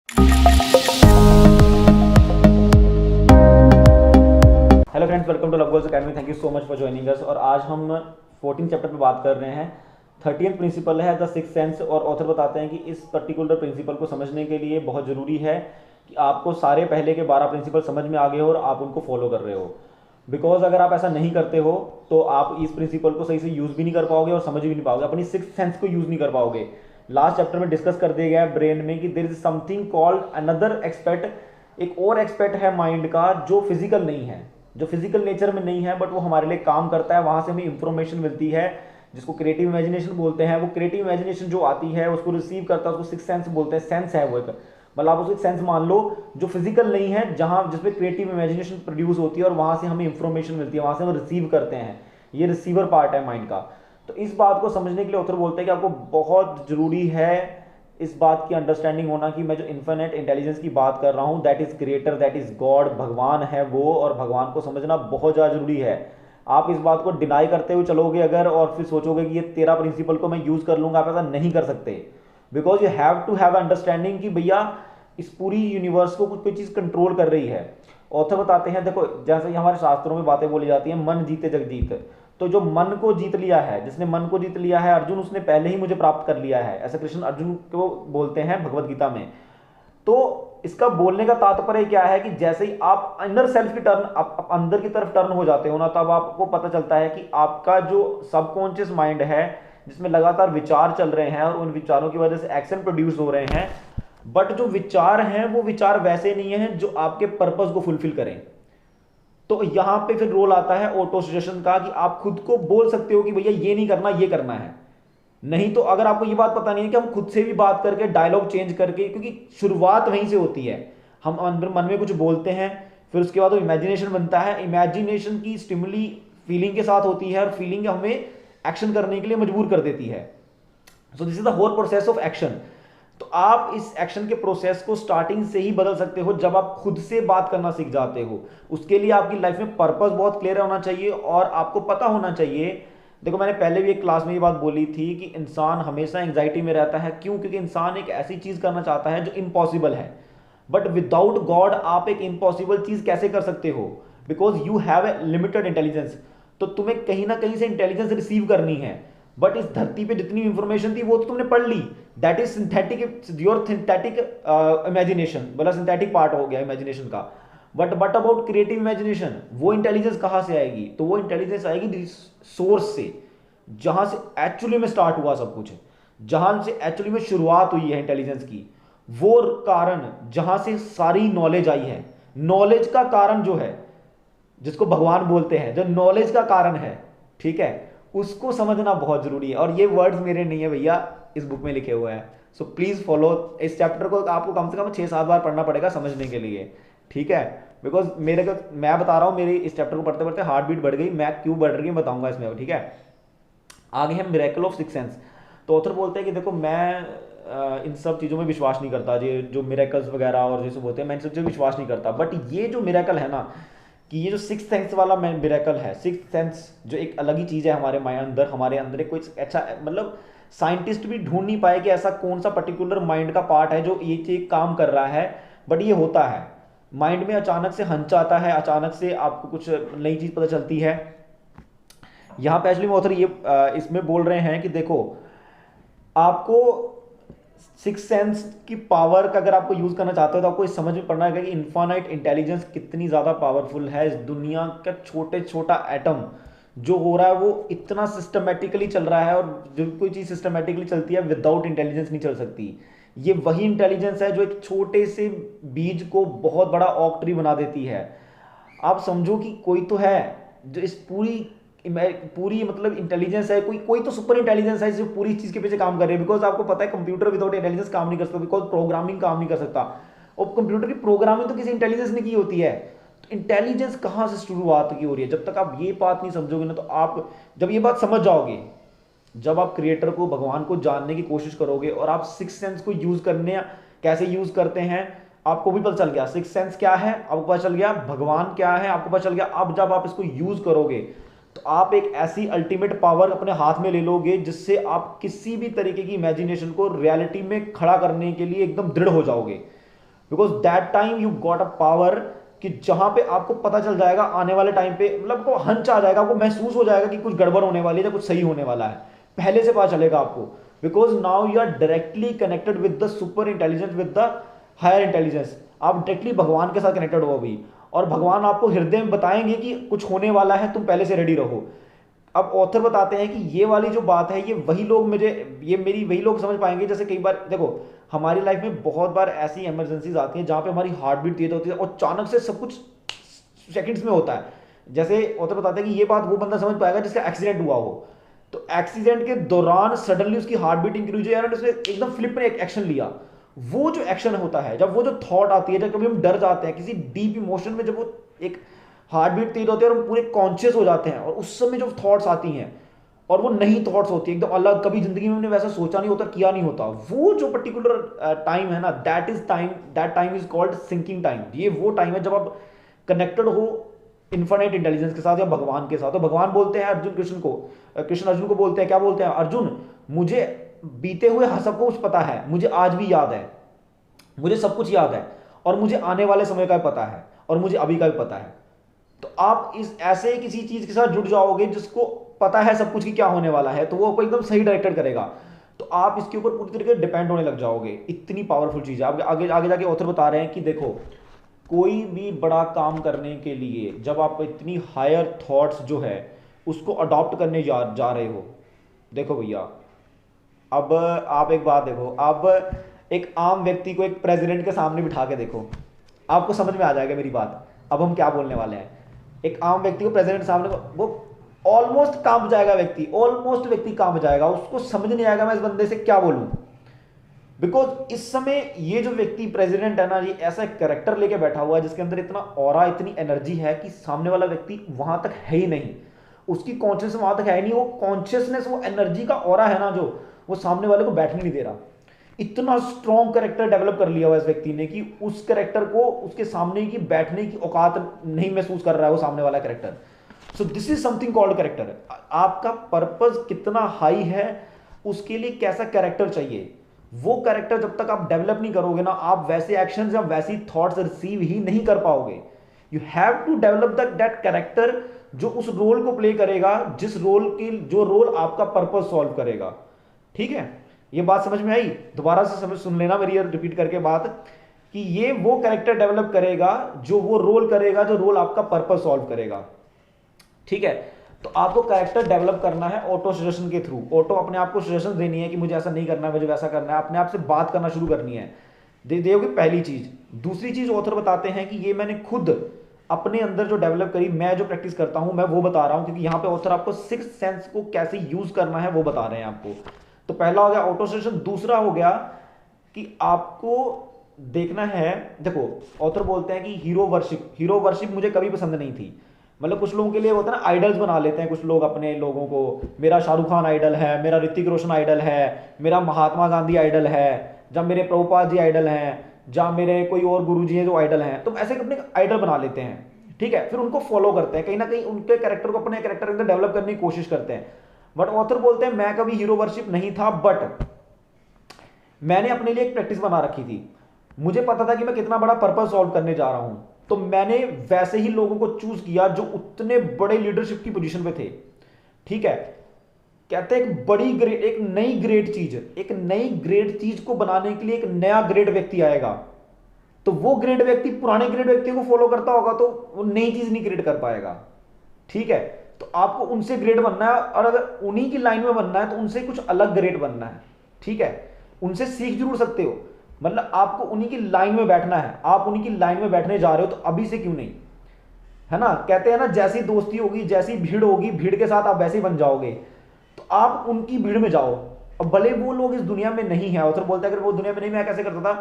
Hello friends, welcome to Love Goals Academy. Thank you so much for joining us. और आज हम 14 chapter पे बात कर रहे हैं। 30th प्रिंसिपल है द सिक्स सेंस। और ऑथर बताते हैं कि इस पर्टिकुलर प्रिंसिपल को समझने के लिए बहुत ज़रूरी है कि आपको सारे पहले के 12 प्रिंसिपल समझ में आ गए हो और आप उनको फॉलो कर रहे हो। बिकॉज अगर आप ऐसा नहीं करते हो तो आप इस प्रिंसिपल को सही से यूज़ भी नहीं कर पाओगे और समझ भी नहीं पाओगे, अपनी सिक्स सेंस को यूज़ नहीं कर पाओगे। लास्ट चैप्टर में डिस्कस कर दिया गया है ब्रेन में कि there is something called another expect, एक और एक्सपेक्ट है माइंड का जो फिजिकल नहीं है, जो फिजिकल नेचर में नहीं है, बट वो हमारे लिए काम करता है। वहां से हमें इंफॉर्मेशन मिलती है जिसको क्रिएटिव इमेजिनेशन बोलते हैं। वो क्रिएटिव इमेजिनेशन जो आती है उसको रिसीव करता है, उसको सिक्स सेंस बोलते हैं। सेंस है वो एक, मतलब आप उसको एक सेंस मान लो जो फिजिकल नहीं है, जहां जिसमें क्रिएटिव इमेजिनेशन प्रोड्यूस होती है और वहां से हमें इंफॉर्मेशन मिलती है, वहां से हम रिसीव करते हैं। ये रिसीवर पार्ट है माइंड का। तो इस बात को समझने के लिए ऑथर बोलते हैं कि आपको बहुत जरूरी है इस बात की अंडरस्टैंडिंग होना कि मैं जो इन्फिनिट इंटेलिजेंस की बात कर रहा हूं, that is creator, that is God, भगवान है वो। और भगवान को समझना बहुत ज़्यादा जरूरी है। आप इस बात को डिनाई करते हुए चलोगे अगर और फिर सोचोगे कि ये 13 प्रिंसिपल को मैं यूज कर लूंगा, आप ऐसा नहीं कर सकते। Because you have to have understanding कि भैया इस पूरी यूनिवर्स को कुछ कोई चीज़ कंट्रोल कर रही है। ऑथर बताते हैं, देखो जैसे हमारे शास्त्रों में बातें बोली जाती हैं, मन जीते जग जीत। तो जो मन को जीत लिया है, जिसने मन को जीत लिया है अर्जुन, उसने पहले ही मुझे प्राप्त कर लिया है, ऐसा कृष्ण अर्जुन को बोलते हैं भगवत गीता में। तो इसका बोलने का तात्पर्य क्या है कि जैसे ही आप इनर सेल्फ की टर्न, आप अंदर की तरफ टर्न हो जाते हो ना, तब आपको पता चलता है कि आपका जो सबकॉन्शियस माइंड है जिसमें लगातार विचार चल रहे हैं और उन विचारों की वजह से एक्शन प्रोड्यूस हो रहे हैं, बट जो विचार हैं वो विचार वैसे नहीं है जो आपके पर्पस को फुलफिल करें। तो यहां पे फिर रोल आता है ऑटो सजेशन का कि आप खुद को बोल सकते हो कि भैया ये नहीं करना, ये करना है। नहीं तो अगर आपको ये बात पता नहीं है कि हम खुद से भी बात करके डायलॉग चेंज करके, क्योंकि शुरुआत वहीं से होती है। हम अंदर मन में कुछ बोलते हैं, फिर उसके बाद वो इमेजिनेशन बनता है। इमेजिनेशन की स्टिमुली फीलिंग के साथ होती है और फीलिंग हमें एक्शन करने के लिए मजबूर कर देती है। So this is the whole process of action. तो आप इस एक्शन के प्रोसेस को स्टार्टिंग से ही बदल सकते हो जब आप खुद से बात करना सीख जाते हो। उसके लिए आपकी लाइफ में पर्पस बहुत क्लियर होना चाहिए और आपको पता होना चाहिए। देखो मैंने पहले भी एक क्लास में ये बात बोली थी कि इंसान हमेशा एंजाइटी में रहता है। क्यों? क्योंकि इंसान एक ऐसी चीज करना चाहता है जो इम्पॉसिबल है। बट विदाउट गॉड आप एक इम्पॉसिबल चीज कैसे कर सकते हो? Because you have a limited intelligence. तो तुम्हें कहीं ना कहीं से इंटेलिजेंस रिसीव करनी है। बट इस धरती पे जितनी इंफॉर्मेशन थी वो तो तुमने पढ़ ली, that is synthetic, your synthetic imagination, मतलब सिंथेटिक पार्ट हो गया इमेजिनेशन का। बट अबाउट क्रिएटिव इमेजिनेशन, वो इंटेलिजेंस कहां से आएगी? तो वो इंटेलिजेंस आएगी सोर्स से, जहां से एक्चुअली में स्टार्ट हुआ सब कुछ, जहां से एक्चुअली में शुरुआत हुई है इंटेलिजेंस की। वो कारण जहां से सारी नॉलेज आई है, नॉलेज का कारण जो है, जिसको भगवान बोलते हैं, जो नॉलेज का कारण है, ठीक है, उसको समझना बहुत जरूरी है। और ये वर्ड्स मेरे नहीं है भैया, इस बुक में लिखे हुए हैं। So please follow. इस चैप्टर को आपको कम से कम 6-7 बार पढ़ना पड़ेगा समझने के लिए, ठीक है। बिकॉज मेरे को, मैं बता रहा हूं, मेरी इस चैप्टर को पढ़ते पढ़ते हार्ट बीट बढ़ गई। मैं क्यों बढ़ रही है बताऊंगा इसमें, ठीक है। आगे हम मिरेकल ऑफ सिक्स सेंस। तो ऑथर बोलते हैं कि देखो मैं इन सब चीज़ों में विश्वास नहीं करता, ये जो मिरेकल्स वगैरह और जैसे बोलते हैं, मैं इन सब चीज़ों में विश्वास नहीं करता। बट ये जो मिरेकल है ना, कि ये जो सिक्स सेंस वाला मिरेकल है, सिक्स सेंस जो एक अलग ही चीज़ है हमारे माइंड अंदर, हमारे अंदर एक कोई अच्छा, मतलब साइंटिस्ट भी ढूंढ नहीं पाए कि ऐसा कौन सा पर्टिकुलर माइंड का पार्ट है जो ये चीज काम कर रहा है। बट ये होता है माइंड में, अचानक से हंच आता है, अचानक से आपको कुछ नई चीज़ पता चलती है। यहाँ पे एक्चुअली ऑथर ये इसमें बोल रहे हैं कि देखो आपको सिक्स सेंस की पावर का अगर आपको यूज करना चाहते हो तो आपको इस समझ में पड़ना है कि इन्फानाइट इंटेलिजेंस कितनी ज्यादा पावरफुल है। इस दुनिया का छोटे छोटा एटम जो हो रहा है वो इतना सिस्टमेटिकली चल रहा है, और जो कोई चीज सिस्टमेटिकली चलती है विदाउट इंटेलिजेंस नहीं चल सकती। ये वही इंटेलिजेंस है जो एक छोटे से बीज को बहुत बड़ा ऑक ट्री बना देती है। आप समझो कि कोई तो है जो इस पूरी मतलब इंटेलिजेंस है, कोई कोई तो सुपर इंटेलिजेंस है जो पूरी चीज के पीछे काम कर रही है। बिकॉज आपको पता है कंप्यूटर विदाउट इंटेलिजेंस काम नहीं कर सकता, बिकॉज प्रोग्रामिंग काम नहीं कर सकता। और कंप्यूटर की प्रोग्रामिंग तो किसी इंटेलिजेंस ने की होती है। तो इंटेलिजेंस कहां से शुरुआत की हो रही है? जब तक आप ये बात नहीं समझोगे ना, तो आप जब ये बात समझ जाओगे, जब आप क्रिएटर को, भगवान को जानने की कोशिश करोगे और आप सिक्स सेंस को यूज करने कैसे यूज करते हैं आपको भी पता चल गया। सिक्स सेंस क्या है आपको पता चल गया, भगवान क्या है आपको पता चल गया। अब जब आप इसको यूज करोगे तो आप एक ऐसी अल्टीमेट पावर अपने हाथ में ले लोगे जिससे आप किसी भी तरीके की इमेजिनेशन को रियलिटी में खड़ा करने के लिए एकदम दृढ़ हो जाओगे। Because that time you got a power कि जहां पे आपको पता चल जाएगा आने वाले टाइम पे, मतलब को हंच आ जाएगा, आपको महसूस हो जाएगा कि कुछ गड़बड़ होने वाली है या कुछ सही होने वाला है, पहले से पता चलेगा आपको। Because now you are directly connected with the super intelligence, with the higher intelligence. आप डायरेक्टली भगवान के साथ कनेक्टेड हो अभी, और भगवान आपको हृदय में बताएंगे कि कुछ होने वाला है, तुम पहले से रेडी रहो। अब ऑथर बताते हैं कि ये वाली जो बात है, ये वही लोग मुझे, ये मेरी वही लोग समझ पाएंगे। जैसे कई बार देखो हमारी लाइफ में बहुत बार ऐसी इमरजेंसीज आती हैं जहां पे हमारी हार्ट बीट तेज होती है और अचानक से सब कुछ सेकंड्स में होता है। जैसे ऑथर बताते हैं कि ये बात वो बंदा समझ पाएगा जिसका एक्सीडेंट हुआ हो। तो एक्सीडेंट के दौरान सडनली उसकी हार्ट बीट इंक्रीज हुई और उसने एकदम फ्लिप में एक एक्शन लिया। वो जो एक्शन होता है, जब वो जो थॉट आती है, जब कभी हम डर जाते हैं किसी डीप इमोशन में, जब वो एक हार्ट बीट तेज होती है और हम पूरे कॉन्शियस हो जाते हैं, और उस समय जो थॉट्स आती हैं और वो नई थॉट्स होती है एकदम अलग, कभी जिंदगी में हमने वैसा सोचा नहीं होता, किया नहीं होता, वो जो पर्टिकुलर टाइम है ना, that time is called sinking time. ये वो टाइम है जब आप कनेक्टेड हो इन्फिनिट इंटेलिजेंस के साथ या भगवान के साथ। तो भगवान बोलते हैं अर्जुन कृष्ण को, कृष्ण अर्जुन को बोलते हैं, क्या बोलते हैं, अर्जुन मुझे बीते हुए सब कुछ पता है, मुझे आज भी याद है, मुझे सब कुछ याद है, और मुझे आने वाले समय का भी पता है, और मुझे अभी का भी पता है। तो आप इस ऐसे किसी चीज के साथ जुड़ जाओगे जिसको पता है सब कुछ की क्या होने वाला है, तो वो आपको एकदम सही डायरेक्टेड करेगा। तो आप इसके ऊपर पूरी तरीके से डिपेंड होने लग जाओगे। इतनी पावरफुल चीज है। आप आगे आगे जाके ऑथर बता रहे हैं कि देखो कोई भी बड़ा काम करने के लिए जब आप इतनी हायर थॉट्स जो है उसको अडॉप्ट करने जा रहे हो, देखो भैया अब आप एक बात देखो, अब एक आम व्यक्ति को एक प्रेसिडेंट के सामने बिठा के देखो, आपको समझ में आ जाएगा मेरी बात अब हम क्या बोलने वाले हैं। एक आम व्यक्ति को प्रेसिडेंट सामने, वो ऑलमोस्ट कांप जाएगा व्यक्ति, ऑलमोस्ट व्यक्ति कांप जाएगा, उसको समझ नहीं आएगा मैं इस बंदे से क्या बोलूं। बिकॉज इस समय ये जो व्यक्ति प्रेसिडेंट है ना, ये ऐसा एक कैरेक्टर लेके बैठा हुआ है जिसके अंदर इतना ऑरा, इतनी एनर्जी है कि सामने वाला व्यक्ति वहां तक है ही नहीं, उसकी कॉन्शियस वहां तक है ही नहीं। वो कॉन्शियसनेस, वो एनर्जी का ऑरा है ना, जो वो सामने वाले को बैठने नहीं दे रहा। इतना स्ट्रॉन्ग कैरेक्टर डेवलप कर लिया हुआ इस व्यक्ति ने कि उस कैरेक्टर को उसके सामने की बैठने की औकात नहीं महसूस कर रहा है वो सामने वाला character. So this is something called character. आपका पर्पस कितना हाई है, उसके लिए कैसा कैरेक्टर चाहिए, वो कैरेक्टर जब तक आप डेवलप नहीं करोगे ना, आप वैसे एक्शंस या वैसी थॉट्स रिसीव ही नहीं कर पाओगे। You have to develop that character जो उस रोल को प्ले करेगा, जिस रोल के जो रोल आपका पर्पस सॉल्व करेगा। ठीक है, ये बात समझ में आई? दोबारा से समझ सुन लेना मेरी रिपीट करके बात, कि ये वो कैरेक्टर डेवलप करेगा जो वो रोल करेगा, जो रोल आपका पर्पस सॉल्व करेगा। ठीक है, तो आपको कैरेक्टर डेवलप करना है ऑटो सजेशन के थ्रू। ऑटो अपने आप को सजेशन देनी है कि मुझे ऐसा नहीं करना है, मुझे वैसा करना है, अपने आप से बात करना शुरू करनी है। दोगे पहली चीज। दूसरी चीज ऑथर बताते हैं कि ये मैंने खुद अपने अंदर जो डेवलप करी, मैं जो प्रैक्टिस करता हूं, मैं वो बता रहा हूं, क्योंकि यहां पे ऑथर आपको सिक्स्थ सेंस को कैसे यूज करना है वो बता रहे हैं आपको। तो पहला हो गया ऑटो सजेशन। दूसरा हो गया कि आपको देखना है, देखो ऑथर बोलते हैं कि हीरो वर्शिप, हीरो वर्शिप मुझे कभी पसंद नहीं थी। मतलब कुछ लोगों के लिए होता है ना, आइडल्स बना लेते हैं कुछ लोग अपने लोगों को, मेरा शाहरुख खान आइडल है, मेरा ऋतिक रोशन आइडल है, मेरा महात्मा गांधी आइडल है, जब मेरे प्रभुपाद जी आइडल हैं, जहाँ मेरे कोई और गुरु जी हैं जो आइडल हैं। तो ऐसे अपने आइडल बना लेते हैं। ठीक है, फिर उनको फॉलो करते हैं, कहीं ना कहीं उनके कैरेक्टर को अपने कैरेक्टर के अंदर डेवलप करने की कोशिश करते हैं। बट ऑथर बोलते हैं मैं कभी हीरो वर्शिप नहीं था, बट मैंने अपने लिए एक प्रैक्टिस बना रखी थी। मुझे पता था कि मैं कितना बड़ा पर्पस सॉल्व करने जा रहा हूं, तो मैंने वैसे ही लोगों को चूज किया जो उतने बड़े लीडरशिप की पोजीशन पे थे। ठीक है, कहते हैं एक नई ग्रेट चीज को बनाने के लिए एक नया ग्रेट व्यक्ति आएगा। तो वो ग्रेट व्यक्ति पुराने ग्रेट व्यक्ति को फॉलो करता होगा तो वो नई चीज नहीं क्रिएट कर पाएगा। ठीक है, तो आपको उनसे ग्रेट बनना है, और अगर उन्हीं की लाइन में बनना है तो उनसे कुछ अलग ग्रेट बनना है। ठीक है, उनसे सीख जरूर सकते हो, मतलब आपको उन्हीं की लाइन में बैठना है। आप उन्हीं की लाइन में बैठने जा रहे हो तो अभी से क्यों नहीं, है ना। कहते हैं ना, जैसी दोस्ती होगी, जैसी भीड़ होगी, भीड़ के साथ आप वैसे ही बन जाओगे। तो आप उनकी भीड़ में जाओ। अब भले वो लोग इस दुनिया में नहीं है, ऑथर बोलता है अगर वो दुनिया में नहीं, मैं कैसे करता था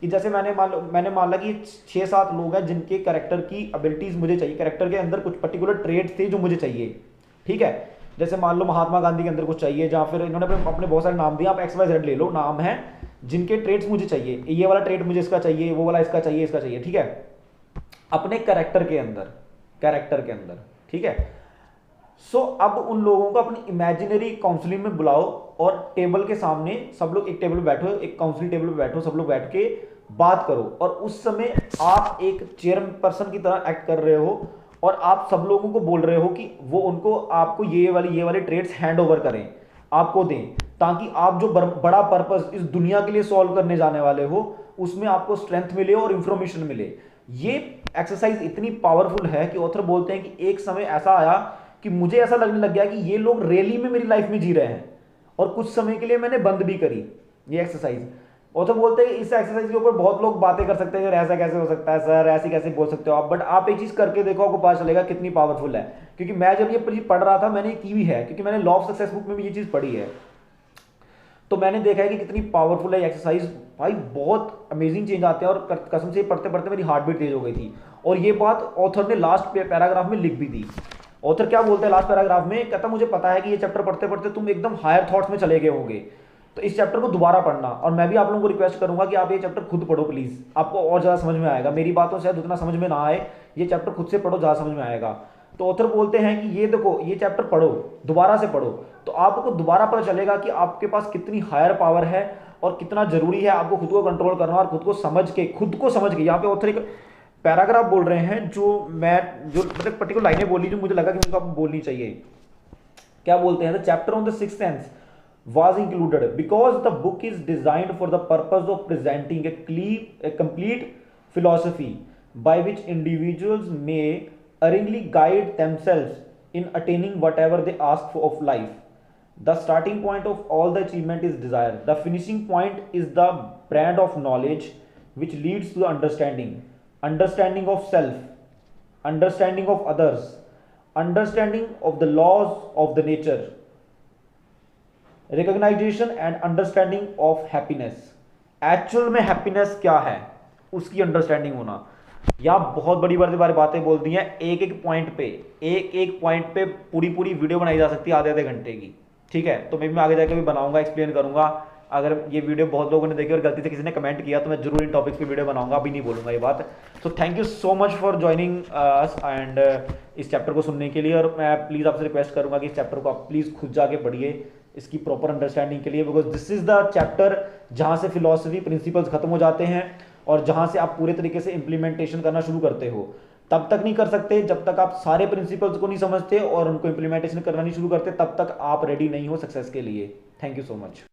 कि जैसे मैंने मान ला कि 6-7 लोग हैं जिनके कैरेक्टर की एबिलिटीज मुझे चाहिए, कैरेक्टर के अंदर कुछ पर्टिकुलर ट्रेड्स थे जो मुझे चाहिए। ठीक है, जैसे मान लो महात्मा गांधी के अंदर कुछ चाहिए, जहाँ फिर इन्होंने अपने बहुत सारे नाम दिए, आप XYZ ले लो, नाम है जिनके ट्रेड्स मुझे चाहिए, ये वाला ट्रेड मुझे इसका चाहिए, वो वाला इसका चाहिए, इसका चाहिए। ठीक है, अपने कैरेक्टर के अंदर। ठीक है, सो अब उन लोगों को अपनी इमेजिनरी काउंसलिंग में बुलाओ और टेबल के सामने सब लोग एक टेबल पे बैठो, एक काउंसलिंग टेबल पे बैठो, सब लोग बैठ के बात करो, और उस समय आप एक चेयरपर्सन की तरह एक्ट कर रहे हो और आप सब लोगों को बोल रहे हो कि वो उनको आपको ये वाले ट्रेड्स हैंड ओवर करें, आपको दें, ताकि आप जो बड़ा पर्पस इस दुनिया के लिए सॉल्व करने जाने वाले हो उसमें आपको स्ट्रेंथ मिले और इंफॉर्मेशन मिले। ये एक्सरसाइज इतनी पावरफुल है कि ऑथर बोलते हैं कि एक समय ऐसा आया कि मुझे ऐसा लगने लग गया कि ये लोग रियली में मेरी लाइफ में जी रहे हैं, और कुछ समय के लिए मैंने बंद भी करी ये एक्सरसाइज। ऑथर बोलते हैं इस एक्सरसाइज के ऊपर बहुत लोग बातें कर सकते हैं, ऐसा कैसे हो सकता है सर, ऐसे कैसे बोल सकते हो आप, बट आप एक चीज करके देखो, आपको पता चलेगा कितनी पावरफुल है। क्योंकि मैं जब ये पढ़ रहा था, मैंने की भी है, क्योंकि मैंने लॉ ऑफ सक्सेस बुक में भी ये चीज पढ़ी है, तो मैंने देखा है कि कितनी पावरफुल है एक्सरसाइज। भाई बहुत अमेजिंग चेंज आते हैं, और कसम से पढ़ते पढ़ते मेरी हार्ट बीट तेज हो गई थी। और ये बात ऑथर ने लास्ट पैराग्राफ में लिख भी दी। ऑथर क्या बोलते हैं लास्ट पैराग्राफ में, कहता मुझे पता है कि ये चैप्टर पढ़ते पढ़ते तुम एकदम हायर थॉट्स में चले गए होंगे, तो इस चैप्टर को दोबारा पढ़ना, और मैं भी आप लोगों को रिक्वेस्ट करूंगा कि आप ये चैप्टर खुद पढ़ो प्लीज, आपको और ज्यादा समझ में आएगा। मेरी बातों से उतना समझ में ना आए, ये चैप्टर खुद से पढ़ो, ज्यादा समझ में आएगा। तो ऑथर बोलते हैं कि ये देखो, ये चैप्टर पढ़ो, दोबारा से पढ़ो, तो आपको दोबारा पता चलेगा कि आपके पास कितनी हायर पावर है और कितना जरूरी है आपको खुद को कंट्रोल करना, और खुद को समझ के यहाँ पे ऑथर एक पैराग्राफ बोल रहे हैं जो मतलब पर्टिकुलर लाइनें बोली जो मुझे लगा कि उनको आपको बोलनी चाहिए। क्या बोलते हैं, the chapter on the sixth sense was included because the book is designed for the purpose of presenting a complete philosophy by which individuals may erringly guide themselves in attaining whatever they ask for of life. The starting point of all the achievement is desire. The finishing point is the brand of knowledge which leads to the understanding of self, understanding of others, understanding of the laws of the nature, recognisation and understanding of happiness. Actual में happiness क्या है उसकी understanding होना। यहाँ बहुत बड़ी बड़ी बातें बोल दी हैं, एक एक पॉइंट पे पूरी वीडियो बनाई जा सकती है आधे घंटे की, ठीक है। तो मैं आगे जाकर भी बनाऊंगा, एक्सप्लेन करूंगा। अगर ये वीडियो बहुत लोगों ने देखी और गलती से किसी ने कमेंट किया तो मैं जरूर इन टॉपिक्स पे वीडियो बनाऊंगा, अभी नहीं बोलूंगा ये बात। So thank you so much for joining us and इस चैप्टर को सुनने के लिए, और मैं प्लीज़ आपसे रिक्वेस्ट करूंगा कि इस चैप्टर को आप प्लीज़ खुद जाके पढ़िए इसकी प्रॉपर अंडरस्टैंडिंग के लिए, because this is the chapter जहाँ से फिलॉसफी प्रिंसिपल्स खत्म हो जाते हैं और जहाँ से आप पूरे तरीके से इंप्लीमेंटेशन करना शुरू करते हो। तब तक नहीं कर सकते जब तक आप सारे प्रिंसिपल्स को नहीं समझते और उनको इंप्लीमेंटेशन करना नहीं शुरू करते, तब तक आप रेडी नहीं हो सक्सेस के लिए। Thank you so much.